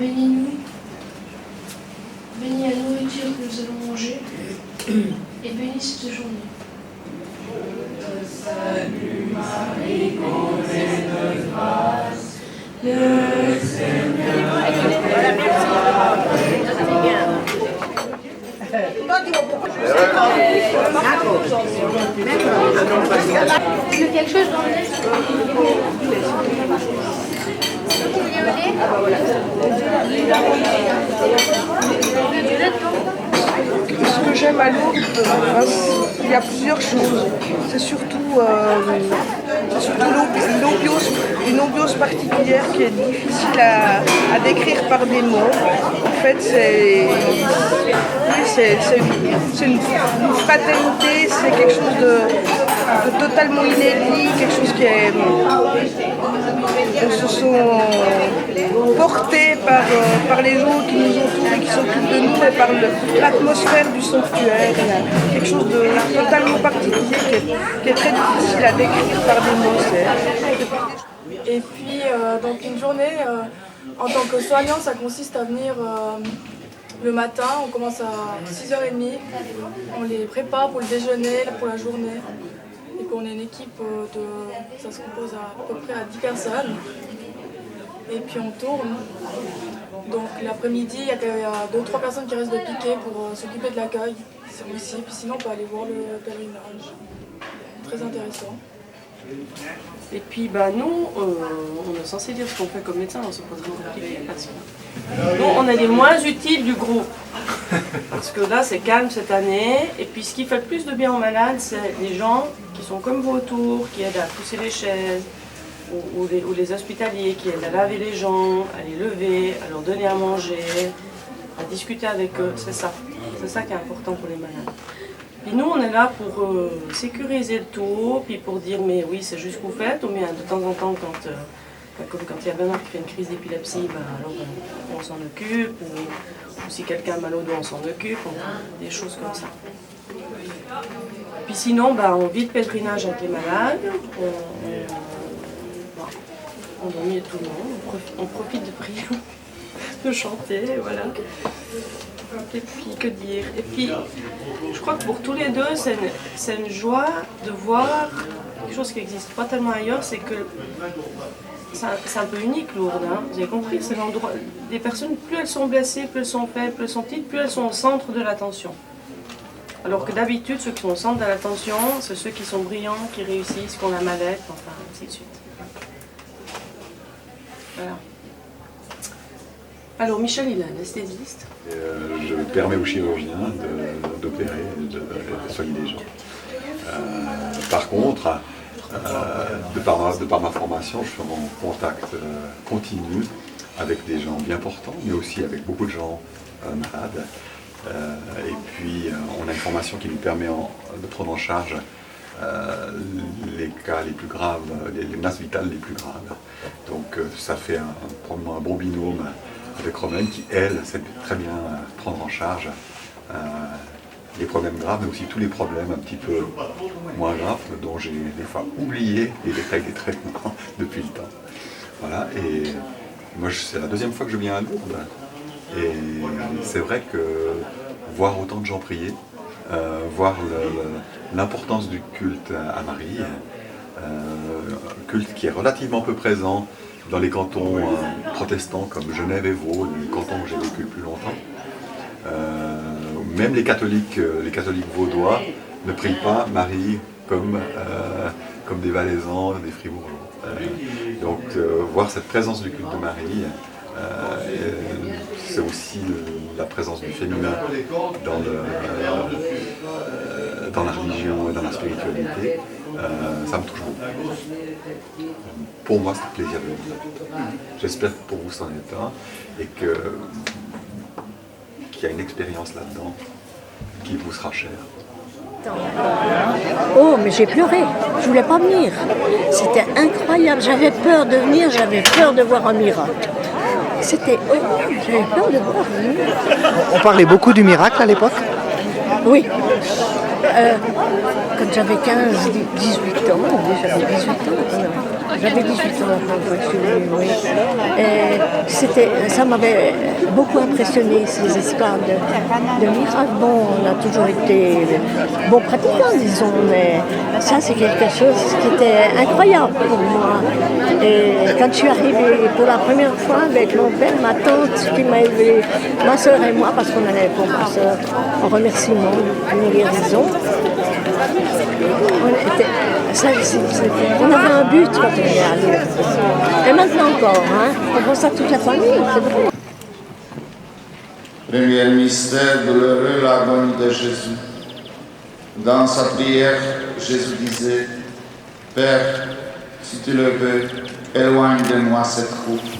bénis-nous, bénis la nourriture que nous allons manger, et bénis cette journée. Salut Marie, comblée de grâce, le Seigneur est avec Tu veux quelque chose dans le lait? Ce que j'aime à Lourdes, il y a plusieurs choses. C'est surtout une ambiance particulière qui est difficile à décrire par des mots. En fait, c'est une fraternité, c'est quelque chose de totalement inédit, quelque chose qui est... On se sent portés par les gens qui nous entourent et qui s'occupent de nous et par l'atmosphère du sanctuaire. Il y a quelque chose de totalement particulier qui est très difficile à décrire par des mots. Et puis, donc une journée, en tant que soignant, ça consiste à venir le matin, on commence à 6h30, on les prépare pour le déjeuner, pour la journée. Et puis on est une équipe ça se compose à peu près à 10 personnes. Et puis on tourne. Donc l'après-midi, il y a 2-3 personnes qui restent de piquer pour s'occuper de l'accueil. Aussi. Puis sinon, on peut aller voir le pèlerinage. Très intéressant. Et puis nous, on est censé dire ce qu'on fait comme médecin, on se pose compliqué parce que nous, on est les moins utiles du groupe. Parce que là, c'est calme cette année. Et puis ce qui fait le plus de bien aux malades, c'est les gens qui sont comme vous autour, qui aident à pousser les chaises, ou les hospitaliers qui aident à laver les gens, à les lever, à leur donner à manger, à discuter avec eux. C'est ça qui est important pour les malades. Puis nous, on est là pour sécuriser le tout, puis pour dire mais oui, c'est juste ce que vous faites, ou bien de temps en temps, comme quand il y a Bernard qui fait une crise d'épilepsie, alors on s'en occupe, ou si quelqu'un a mal au dos, on s'en occupe, des choses comme ça. Puis sinon, on vit le pèlerinage avec les malades, on dormit tout le monde, on profite de prier, de chanter, voilà. Et puis, que dire? Et puis, je crois que pour tous les deux, c'est une joie de voir quelque chose qui n'existe pas tellement ailleurs, c'est que c'est un peu unique, Lourdes. Hein. Vous avez compris, c'est l'endroit. Les personnes, plus elles sont blessées, plus elles sont faibles, plus elles sont petites, plus elles sont au centre de l'attention. Alors que d'habitude, ceux qui sont au centre de l'attention, c'est ceux qui sont brillants, qui réussissent, qui ont la mallette, enfin, ainsi de suite. Voilà. Alors, Michel, il est anesthésiste. Je permets aux chirurgiens d'opérer et de soigner les gens. Par contre, de par ma formation, je suis en contact continu avec des gens bien portants, mais aussi avec beaucoup de gens malades. Et puis, on a une formation qui nous permet de prendre en charge les cas les plus graves, les menaces vitales les plus graves. Donc, ça fait probablement un bon binôme avec Romaine qui, elle, sait très bien prendre en charge les problèmes graves, mais aussi tous les problèmes un petit peu moins graves, dont j'ai des fois oublié les détails des traitements depuis le temps. Voilà, et moi, c'est la deuxième fois que je viens à Lourdes. Et c'est vrai que voir autant de gens prier, voir l'importance du culte à Marie, culte qui est relativement peu présent dans les cantons protestants comme Genève et Vaud, les cantons où j'ai vécu le plus longtemps. Même les catholiques vaudois ne prient pas Marie comme des Valaisans, des Fribourgeois. Donc voir cette présence du culte de Marie, c'est aussi la présence du féminin dans la religion et dans la spiritualité. Ça me touche beaucoup. Pour moi, c'est un plaisir de vivre. J'espère que pour vous, c'en est un, et qu'il y a une expérience là-dedans qui vous sera chère. Oh, mais j'ai pleuré. Je voulais pas venir. C'était incroyable. J'avais peur de venir, j'avais peur de voir un miracle. C'était horrible. J'avais peur de voir un miracle. On parlait beaucoup du miracle à l'époque? Oui. Quand j'avais 15, 18 ans, j'avais 18 ans. J'avais 18 ans quand je suis venue, oui. Et ça m'avait beaucoup impressionné, ces histoires de miracles. Bon, on a toujours été bons pratiquants, disons, mais ça, c'est quelque chose qui était incroyable pour moi. Et quand je suis arrivée pour la première fois avec mon père, ma tante qui m'a élevée, ma soeur et moi, parce qu'on allait pour ma soeur en remerciement d'une guérison, on avait un but quand on est allé. Et maintenant encore, hein, on pense à toute la famille, c'est vrai. Premier mystère douloureux, l'agonie de Jésus. Dans sa prière, Jésus disait, « Père, si tu le veux, éloigne de moi cette coupe.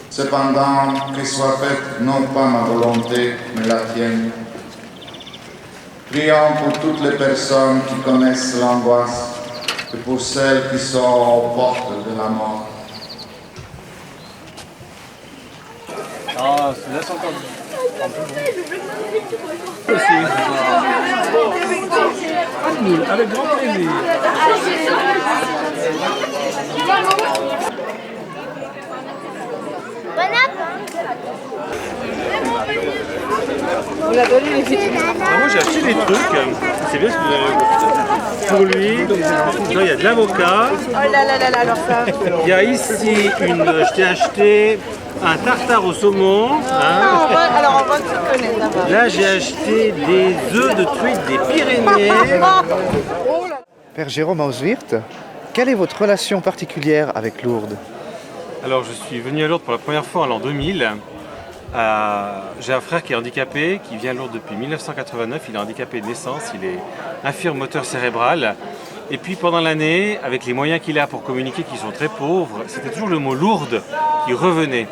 Cependant, que soit faite non pas ma volonté, mais la tienne. » Prions pour toutes les personnes qui connaissent l'angoisse et pour celles qui sont aux portes de la mort. Ah, là c'est encore... Avec grand plaisir. On a donné les petits. Moi j'ai acheté des trucs, c'est bien ce que vous avez pour lui. Donc, il y a de l'avocat. Oh là là là là, alors ça. Il y a ici je t'ai acheté un tartare au saumon. Hein. Alors on va se connaître d'abord. Là j'ai acheté des œufs de truite des Pyrénées. Père Jérôme Auswirth, quelle est votre relation particulière avec Lourdes? Alors je suis venu à Lourdes pour la première fois en l'an 2000. J'ai un frère qui est handicapé, qui vient à Lourdes depuis 1989. Il est handicapé de naissance, il est infirme moteur cérébral. Et puis pendant l'année, avec les moyens qu'il a pour communiquer, qui sont très pauvres, c'était toujours le mot Lourdes qui revenait.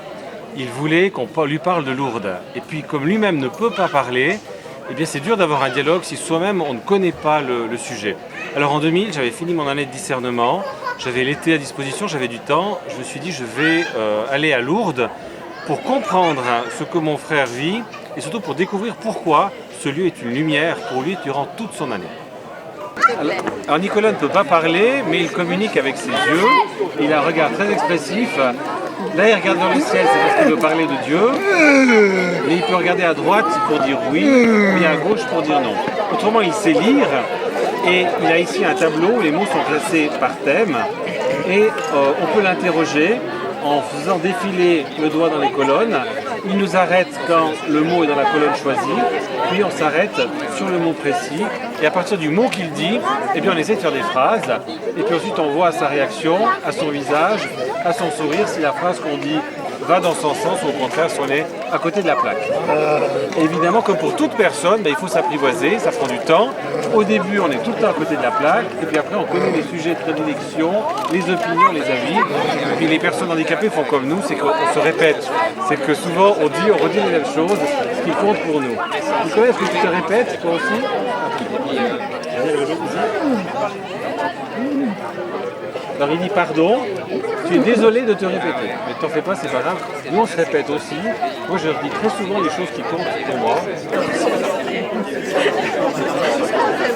Il voulait qu'on lui parle de Lourdes. Et puis comme lui-même ne peut pas parler, eh bien c'est dur d'avoir un dialogue si soi-même on ne connaît pas le sujet. Alors en 2000, j'avais fini mon année de discernement, j'avais l'été à disposition, j'avais du temps. Je me suis dit je vais aller à Lourdes pour comprendre ce que mon frère vit et surtout pour découvrir pourquoi ce lieu est une lumière pour lui durant toute son année. Alors Nicolas ne peut pas parler, mais il communique avec ses yeux. Il a un regard très expressif. Là, il regarde dans le ciel, c'est parce qu'il veut parler de Dieu. Mais il peut regarder à droite pour dire oui, et à gauche pour dire non. Autrement, il sait lire. Et il a ici un tableau où les mots sont classés par thème. Et on peut l'interroger en faisant défiler le doigt dans les colonnes. Il nous arrête quand le mot est dans la colonne choisie, puis on s'arrête sur le mot précis, et à partir du mot qu'il dit, eh bien on essaie de faire des phrases, et puis ensuite on voit à sa réaction, à son visage, à son sourire, si la phrase qu'on dit va dans son sens ou au contraire si on est à côté de la plaque. Évidemment, comme pour toute personne, il faut s'apprivoiser, ça prend du temps. Au début, on est tout le temps à côté de la plaque, et puis après, on connaît les sujets de prédilection, les opinions, les avis. Et puis les personnes handicapées font comme nous, c'est qu'on se répète. C'est que souvent, on redit les mêmes choses, ce qui compte pour nous. Nicolas, est-ce que tu te répètes, toi aussi? Alors il dit pardon, tu es désolé de te répéter, mais t'en fais pas, c'est pas grave. Nous on se répète aussi. Moi je leur dis très souvent les choses qui comptent pour moi. C'est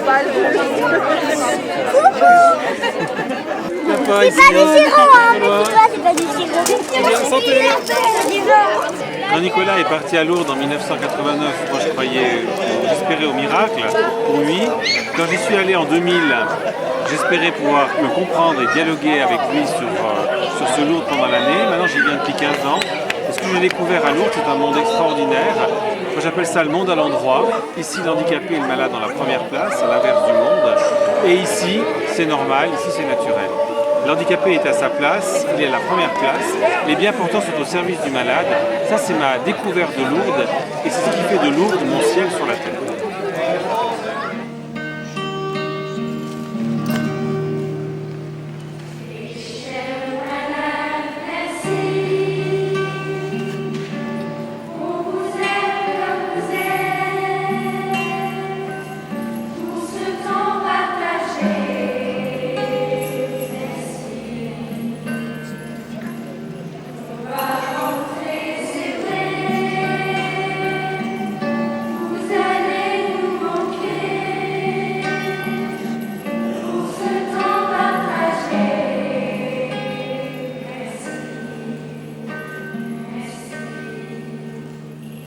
pas du sirop, hein, mais dis-toi, c'est pas du sirop. Santé. Quand Nicolas est parti à Lourdes en 1989, moi j'espérais au miracle pour lui. Quand j'y suis allé en 2000, j'espérais pouvoir le comprendre et dialoguer avec lui sur ce Lourdes pendant l'année. Maintenant j'y viens depuis 15 ans. Et ce que j'ai découvert à Lourdes, c'est un monde extraordinaire. Moi j'appelle ça le monde à l'endroit. Ici l'handicapé et le malade dans la première place, à l'inverse du monde. Et ici c'est normal, ici c'est naturel. L'handicapé est à sa place, il est à la première place, les bien portants sont au service du malade. Ça c'est ma découverte de Lourdes et c'est ce qui fait de Lourdes mon ciel sur la terre.